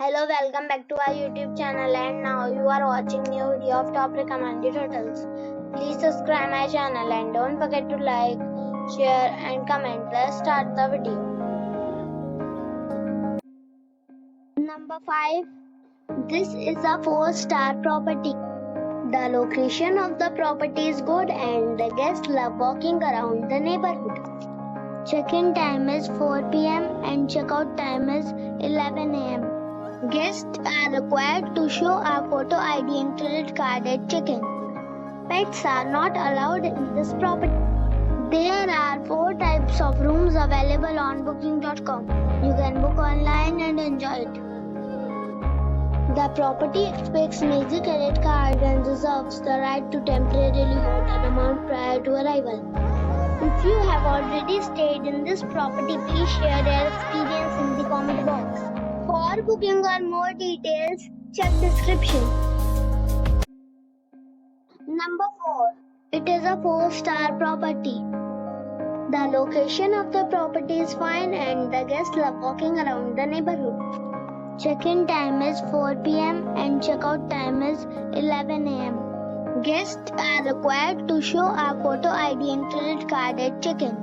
Hello, welcome back to our YouTube channel, and now you are watching new video of top recommended hotels. Please subscribe my channel and don't forget to like, share and comment. Let's start the video. Number 5. This is a 4-star property. The location of the property is good and the guests love walking around the neighborhood. Check-in time is 4 p.m. and check-out time is 11 a.m. Guests are required to show a photo ID and credit card at check-in. Pets are not allowed in this property. There are 4 types of rooms available on booking.com. You can book online and enjoy it. The property expects major credit card and reserves the right to temporarily hold an amount prior to arrival. If you have already stayed in this property, please share your experience in the comment box. For booking or more details, check description. Number 4. It is a 4-star property. The location of the property is fine and the guests love walking around the neighborhood. Check-in time is 4 p.m. and check-out time is 11 a.m. Guests are required to show a photo ID and credit card at check-in.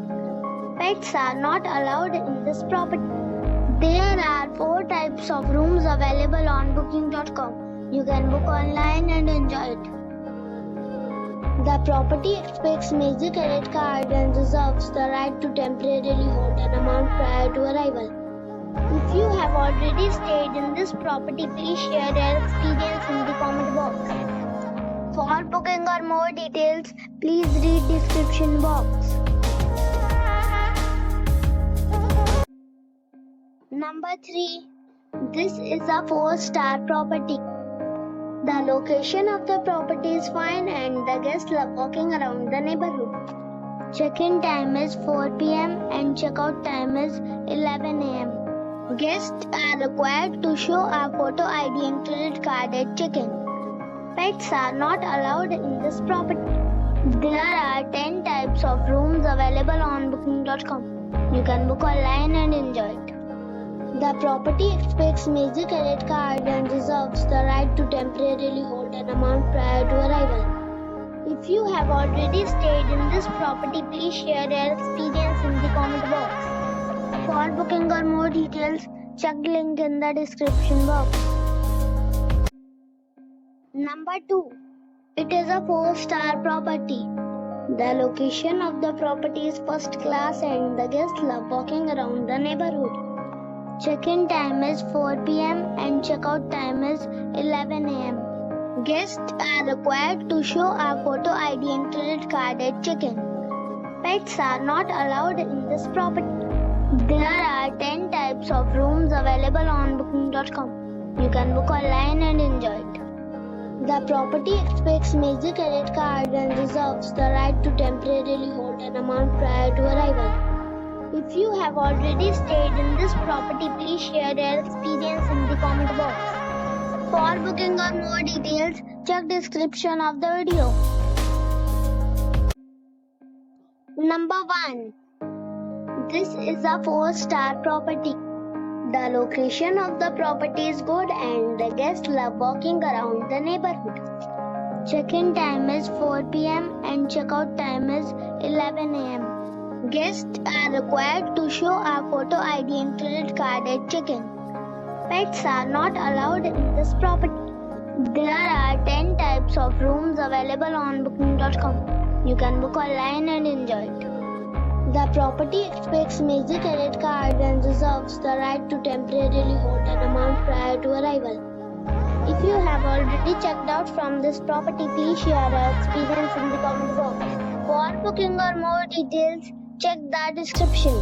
Pets are not allowed in this property. There are 4 types of rooms available on booking.com. You can book online and enjoy it. The property expects major credit card and reserves the right to temporarily hold an amount prior to arrival. If you have already stayed in this property, please share your experience in the comment box. For booking or more details, please read description box. Number 3. This is a 4-star property. The location of the property is fine and the guests love walking around the neighborhood. Check-in time is 4 p.m. and check-out time is 11 a.m. Guests are required to show a photo ID and credit card at check-in. Pets are not allowed in this property. There are 10 types of rooms available on booking.com. You can book online and enjoy it. The property expects major credit card and reserves the right to temporarily hold an amount prior to arrival. If you have already stayed in this property, please share your experience in the comment box. For booking or more details, check the link in the description box. Number 2. It is a 4-star property. The location of the property is first class and the guests love walking around the neighborhood. Check-in time is 4 p.m. and check-out time is 11 a.m. Guests are required to show a photo ID and credit card at check-in. Pets are not allowed in this property. There are 10 types of rooms available on booking.com. You can book online and enjoy it. The property expects major credit card and reserves the right to temporarily hold an amount prior to arrival. If you have already stayed in this property, please share your experience in the comment box. For booking or more details, check description of the video. Number 1. This is a 4-star property. The location of the property is good and the guests love walking around the neighborhood. Check-in time is 4 p.m. and check-out time is 11 a.m. Guests are required to show a photo ID and credit card at check-in. Pets are not allowed in this property. There are 10 types of rooms available on booking.com. You can book online and enjoy it. The property expects major credit card and reserves the right to temporarily hold an amount prior to arrival. If you have already checked out from this property, please share your experience in the comment box. For booking or more details, check the description.